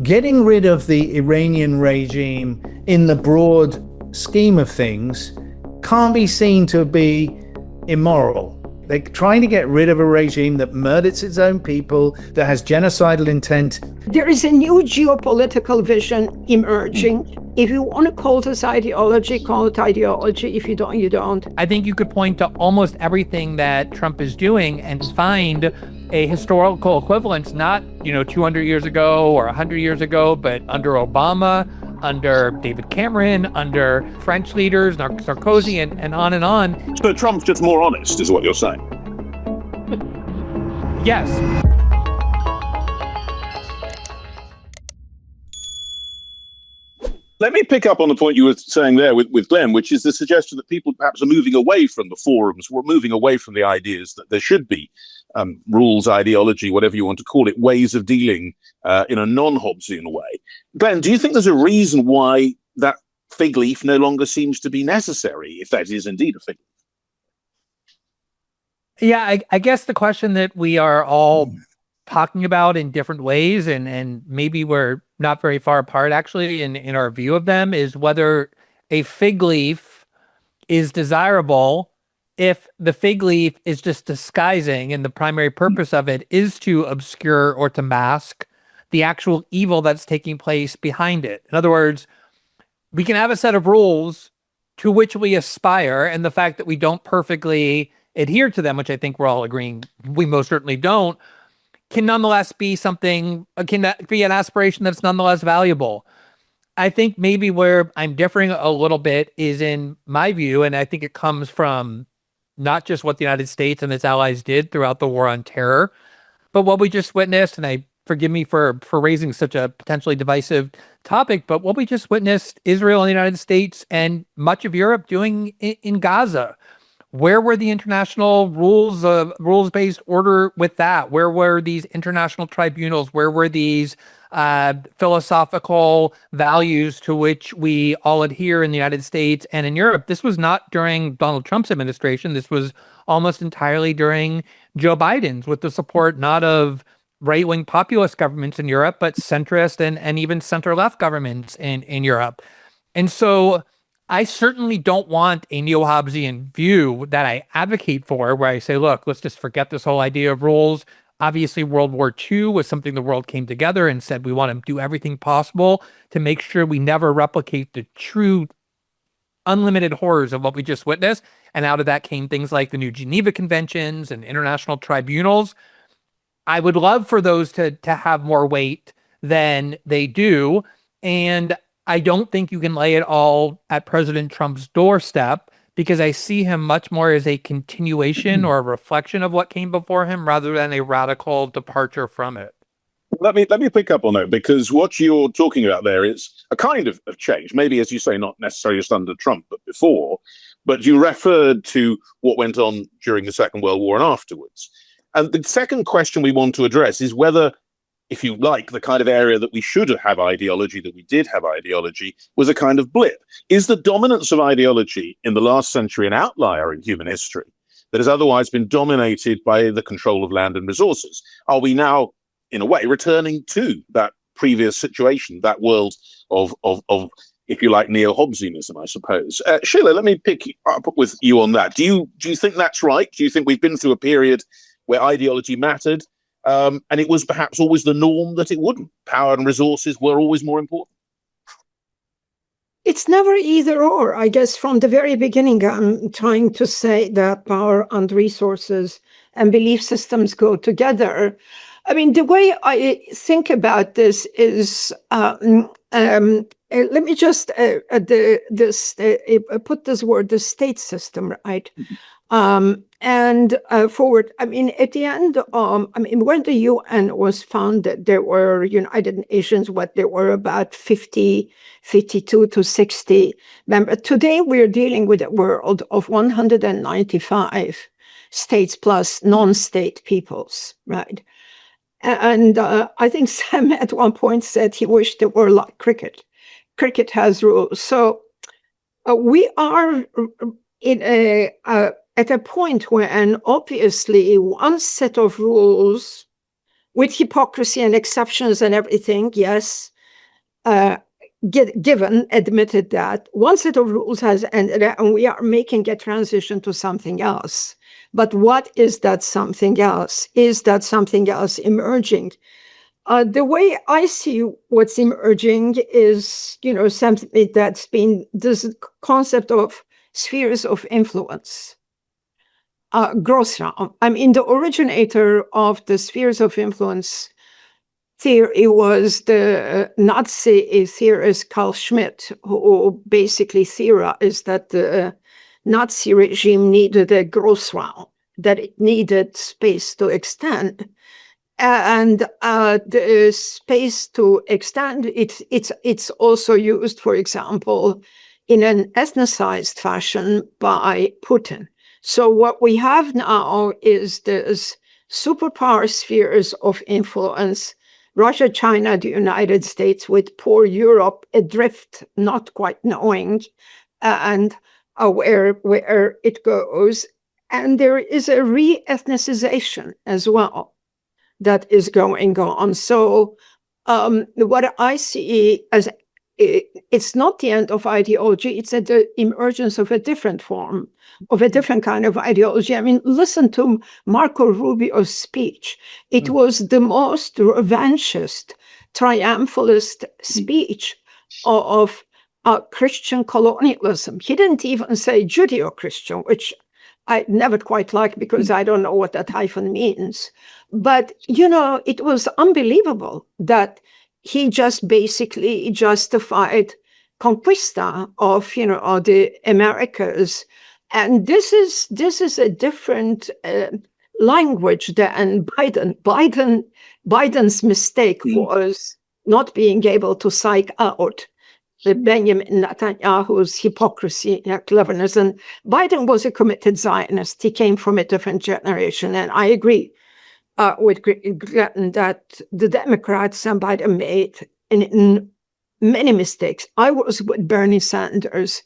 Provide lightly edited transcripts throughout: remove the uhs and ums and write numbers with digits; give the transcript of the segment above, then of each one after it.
getting rid of the Iranian regime in the broad scheme of things can't be seen to be immoral. They're trying to get rid of a regime that murders its own people, that has genocidal intent. There is a new geopolitical vision emerging. If you want to call this ideology, call it ideology. If you don't, you don't. I think you could point to almost everything that Trump is doing and find a historical equivalence, not, 200 years ago or 100 years ago, but under Obama, under David Cameron, under French leaders, Sarkozy, and on and on. So Trump's just more honest, is what you're saying? Yes. Let me pick up on the point you were saying there with Glenn, which is the suggestion that people perhaps are moving away from the forums, we're moving away from the ideas that there should be rules, ideology, whatever you want to call it, ways of dealing in a non-Hobbesian way. Glenn, do you think there's a reason why that fig leaf no longer seems to be necessary, if that is indeed a fig leaf? Yeah, I guess the question that we are all talking about in different ways, and maybe we're not very far apart actually in our view of them, is whether a fig leaf is desirable if the fig leaf is just disguising and the primary purpose of it is to obscure or to mask the actual evil that's taking place behind it. In other words, we can have a set of rules to which we aspire, and the fact that we don't perfectly adhere to them, which I think we're all agreeing we most certainly don't, can nonetheless be something, can be an aspiration that's nonetheless valuable. I think maybe where I'm differing a little bit is in my view, and I think it comes from not just what the United States and its allies did throughout the war on terror, but what we just witnessed, and forgive me for raising such a potentially divisive topic, but what we just witnessed Israel and the United States and much of Europe doing in Gaza. Where were the international rules-based order with that? Where were these international tribunals? Where were these philosophical values to which we all adhere in the United States and in Europe? This was not during Donald Trump's administration. This was almost entirely during Joe Biden's, with the support not of right-wing populist governments in Europe, but centrist and even center-left governments in Europe. And so I certainly don't want a neo-Hobbesian view that I advocate for, where I say, look, let's just forget this whole idea of rules. Obviously, World War II was something the world came together and said we want to do everything possible to make sure we never replicate the true unlimited horrors of what we just witnessed. And out of that came things like the new Geneva Conventions and international tribunals. I would love for those to have more weight than they do. And I don't think you can lay it all at President Trump's doorstep, because I see him much more as a continuation or a reflection of what came before him rather than a radical departure from it. Let me pick up on that, because what you're talking about there is a kind of change, maybe, as you say, not necessarily just under Trump, but before. But you referred to what went on during the Second World War and afterwards. And the second question we want to address is whether, if you like, the kind of area that we should have ideology, that we did have ideology, was a kind of blip. Is the dominance of ideology in the last century an outlier in human history that has otherwise been dominated by the control of land and resources? Are we now, in a way, returning to that previous situation, that world of if you like, neo-Hobbesianism, I suppose? Seyla, let me pick up with you on that. Do you think that's right? Do you think we've been through a period where ideology mattered, and it was perhaps always the norm that it wouldn't? Power and resources were always more important. It's never either or. I guess from the very beginning, I'm trying to say that power and resources and belief systems go together. I mean, the way I think about this is, let me just put this word, the state system, right? And forward, I mean, at the end, when the UN was founded, there were United Nations, there were about 52 to 60 members. Today, we're dealing with a world of 195 states plus non-state peoples, right? And I think Sam at one point said he wished it were like cricket. Cricket has rules. So we are at a point when obviously one set of rules with hypocrisy and exceptions and everything, yes, given, admitted that one set of rules has ended and we are making a transition to something else. But what is that something else? Is that something else emerging? The way I see what's emerging is, something that's been this concept of spheres of influence. Grossraum. I mean, the originator of the spheres of influence theory was the Nazi theorist Carl Schmitt, who basically theorized that the Nazi regime needed a Grossraum, that it needed space to extend. And the space to extend, it's also used, for example, in an ethnicized fashion by Putin. So what we have now is this superpower spheres of influence, Russia, China, the United States, with poor Europe adrift, not quite knowing and where it goes. And there is a re-ethnicization as well that is going on. So what I see as it's not the end of ideology, it's the emergence of a different form, of a different kind of ideology. I mean, listen to Marco Rubio's speech. It was the most revanchist, triumphalist speech of Christian colonialism. He didn't even say Judeo-Christian, which I never quite like because I don't know what that hyphen means. But, it was unbelievable that he just basically justified conquista of, the Americas. And this is a different language than Biden. Biden's mistake was not being able to psych out Benjamin Netanyahu's hypocrisy and cleverness. And Biden was a committed Zionist. He came from a different generation. And I agree with Gretton that the Democrats and Biden made in many mistakes. I was with Bernie Sanders.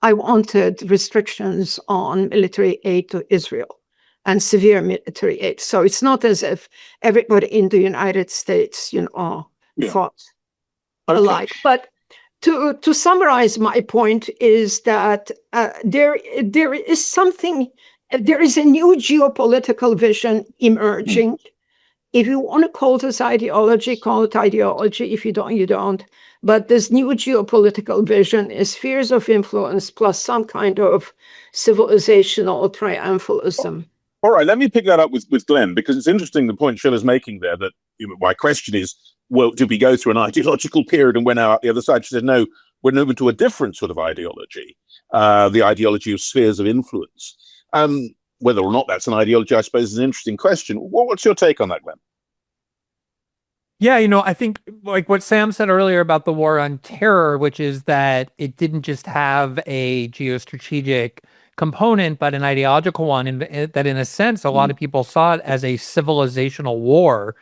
I wanted restrictions on military aid to Israel and severe military aid. So it's not as if everybody in the United States, thought alike. But to summarize my point is that there is a new geopolitical vision emerging. If you want to call this ideology, call it ideology. If you don't, you don't. But this new geopolitical vision is spheres of influence plus some kind of civilizational triumphalism. All right, let me pick that up with Glenn, because it's interesting the point Sheila's making there, that my question is, well, did we go through an ideological period and went out the other side? She said, no, we're moving to a different sort of ideology, the ideology of spheres of influence. Whether or not that's an ideology, I suppose, is an interesting question. What's your take on that, Glenn? Yeah, I think like what Sam said earlier about the war on terror, which is that it didn't just have a geostrategic component, but an ideological one, and that in a sense, a lot of people saw it as a civilizational war.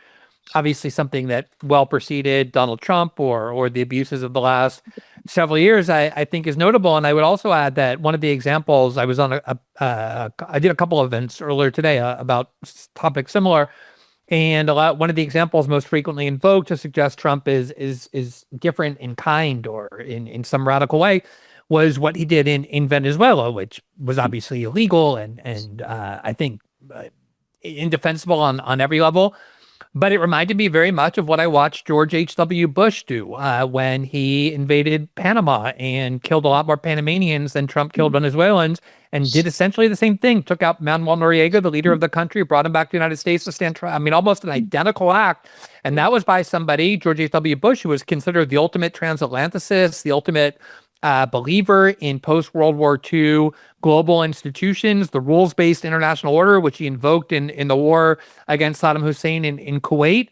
Obviously something that well preceded Donald Trump or the abuses of the last several years, I think is notable. And I would also add that one of the examples, I was on I did a couple of events earlier today about topics similar. And one of the examples most frequently invoked to suggest Trump is different in kind or in some radical way was what he did in Venezuela, which was obviously illegal and I think indefensible on every level. But it reminded me very much of what I watched George H.W. Bush do when he invaded Panama and killed a lot more Panamanians than Trump killed Venezuelans, and did essentially the same thing. Took out Manuel Noriega, the leader of the country, brought him back to the United States to stand trial. I mean, almost an identical act. And that was by somebody, George H.W. Bush, who was considered the ultimate transatlanticist, the ultimate believer in post-World War II global institutions, the rules-based international order, which he invoked in the war against Saddam Hussein in Kuwait.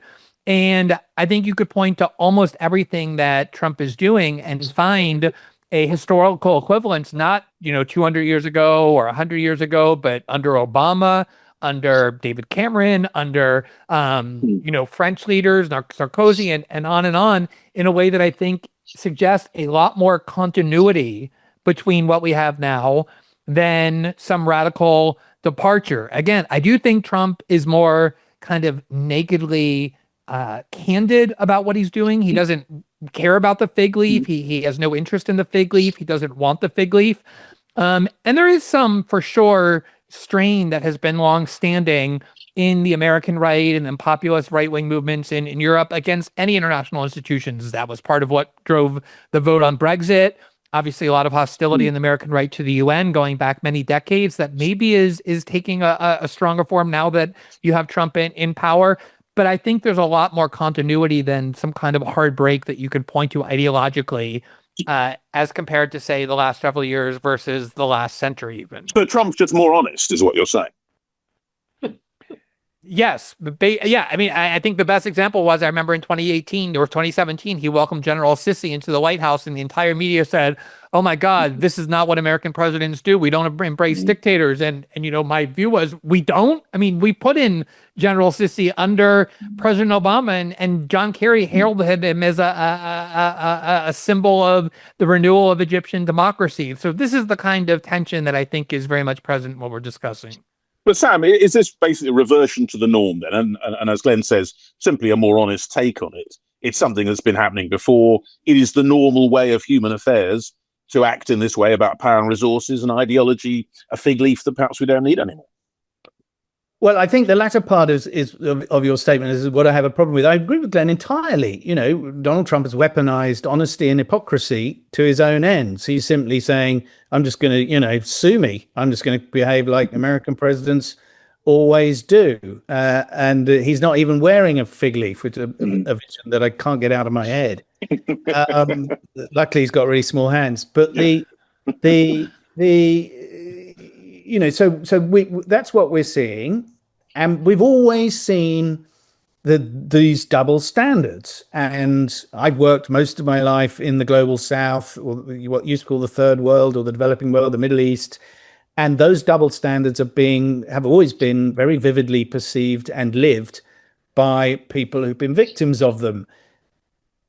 And I think you could point to almost everything that Trump is doing and find a historical equivalence, not 200 years ago or 100 years ago, but under Obama, under David Cameron, under French leaders, Sarkozy, and on, in a way that I think suggests a lot more continuity between what we have now than some radical departure. Again, I do think Trump is more kind of nakedly candid about what he's doing. He doesn't care about the fig leaf. He has no interest in the fig leaf. He doesn't want the fig leaf. And there is some, for sure, strain that has been long-standing in the American right and then populist right-wing movements in Europe against any international institutions. That was part of what drove the vote on Brexit. Obviously, a lot of hostility in the American right to the UN going back many decades that maybe is taking a stronger form now that you have Trump in power. But I think there's a lot more continuity than some kind of hard break that you could point to ideologically as compared to, say, the last several years versus the last century even. So Trump's just more honest, is what you're saying. Yes. Yeah. I mean, I think the best example was, I remember in 2018 or 2017, he welcomed General Sissi into the White House and the entire media said, oh my God, this is not what American presidents do. We don't embrace dictators. And my view was, we don't. I mean, we put in General Sissi under President Obama, and John Kerry heralded him as a symbol of the renewal of Egyptian democracy. So this is the kind of tension that I think is very much present in what we're discussing. But Sam, is this basically a reversion to the norm then? And as Glenn says, simply a more honest take on it. It's something that's been happening before. It is the normal way of human affairs to act in this way about power and resources and ideology, a fig leaf that perhaps we don't need anymore. Well, I think the latter part of your statement is what I have a problem with. I agree with Glenn entirely. Donald Trump has weaponized honesty and hypocrisy to his own ends. He's simply saying, I'm just going to, sue me. I'm just going to behave like American presidents always do. And he's not even wearing a fig leaf, which is a vision that I can't get out of my head. Luckily, he's got really small hands. But so that's what we're seeing. And we've always seen these double standards. And I've worked most of my life in the global south, or what you used to call the third world or the developing world, the Middle East. And those double standards have always been very vividly perceived and lived by people who've been victims of them.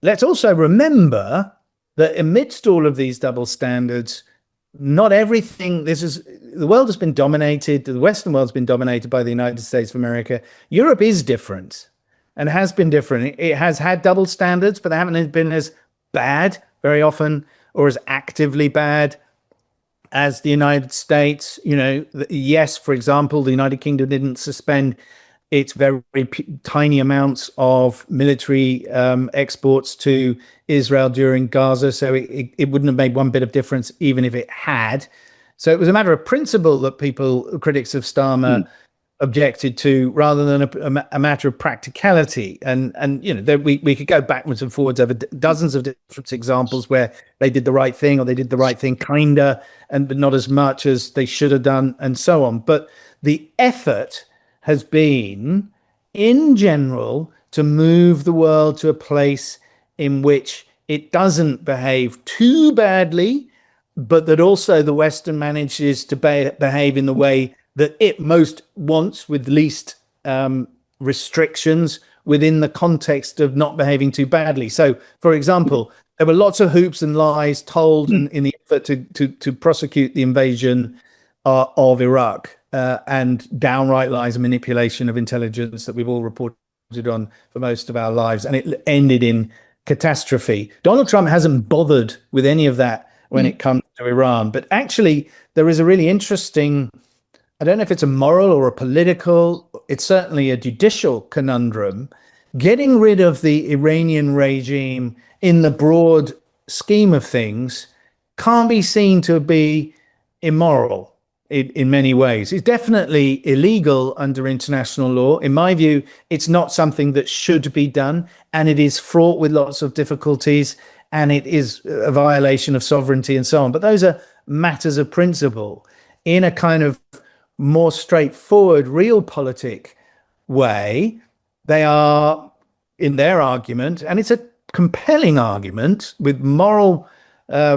Let's also remember that amidst all of these double standards, not everything, the world has been dominated, the Western world's been dominated by the United States of America. Europe is different and has been different. It has had double standards, but they haven't been as bad very often or as actively bad as the United States. Yes, for example, the United Kingdom didn't suspend its very tiny amounts of military exports to Israel during Gaza, so it wouldn't have made one bit of difference even if it had. So it was a matter of principle that critics of Starmer objected to, rather than a matter of practicality. And we could go backwards and forwards over dozens of different examples where they did the right thing, or they did the right thing kinda, but not as much as they should have done, and so on. But the effort has been, in general, to move the world to a place in which it doesn't behave too badly, but that also the Western manages to behave in the way that it most wants, with least restrictions, within the context of not behaving too badly. So, for example, there were lots of hoops and lies told in the effort to prosecute the invasion of Iraq, and downright lies and manipulation of intelligence that we've all reported on for most of our lives. And it ended in catastrophe. Donald Trump hasn't bothered with any of that when it comes to Iran. But actually, there is a really interesting, I don't know if it's a moral or a political, it's certainly a judicial conundrum. Getting rid of the Iranian regime in the broad scheme of things can't be seen to be immoral in many ways. It's definitely illegal under international law. In my view, it's not something that should be done, and it is fraught with lots of difficulties, and it is a violation of sovereignty and so on. But those are matters of principle. In a kind of more straightforward, realpolitik way, they are, in their argument, and it's a compelling argument with moral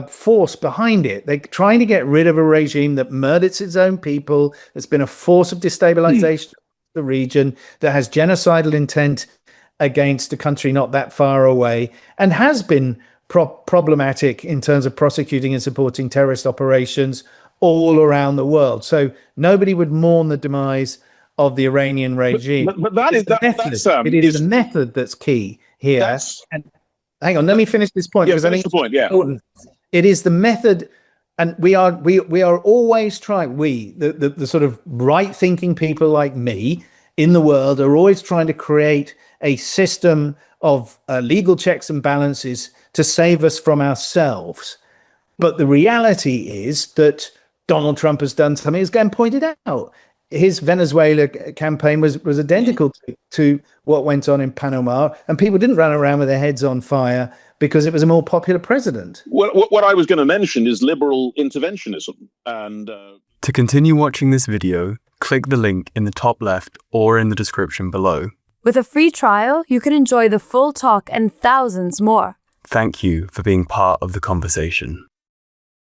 force behind it. They're trying to get rid of a regime that murders its own people, that's been a force of destabilization of the region, that has genocidal intent against a country not that far away, and has been problematic in terms of prosecuting and supporting terrorist operations all around the world. So nobody would mourn the demise of the Iranian regime. But that is It's the that. method. That's It is the method that's key here. that's And hang on, let me finish this point yeah. because I Finish think the point. Yeah. important. It is the method, and we are always trying. The sort of right thinking people like me in the world are always trying to create a system of legal checks and balances to save us from ourselves. But the reality is that Donald Trump has done something, as Glenn pointed out. His Venezuela campaign was identical to what went on in Panama, and people didn't run around with their heads on fire because it was a more popular president. What I was going to mention is liberal interventionism. And To continue watching this video, click the link in the top left or in the description below. With a free trial, you can enjoy the full talk and thousands more. Thank you for being part of the conversation.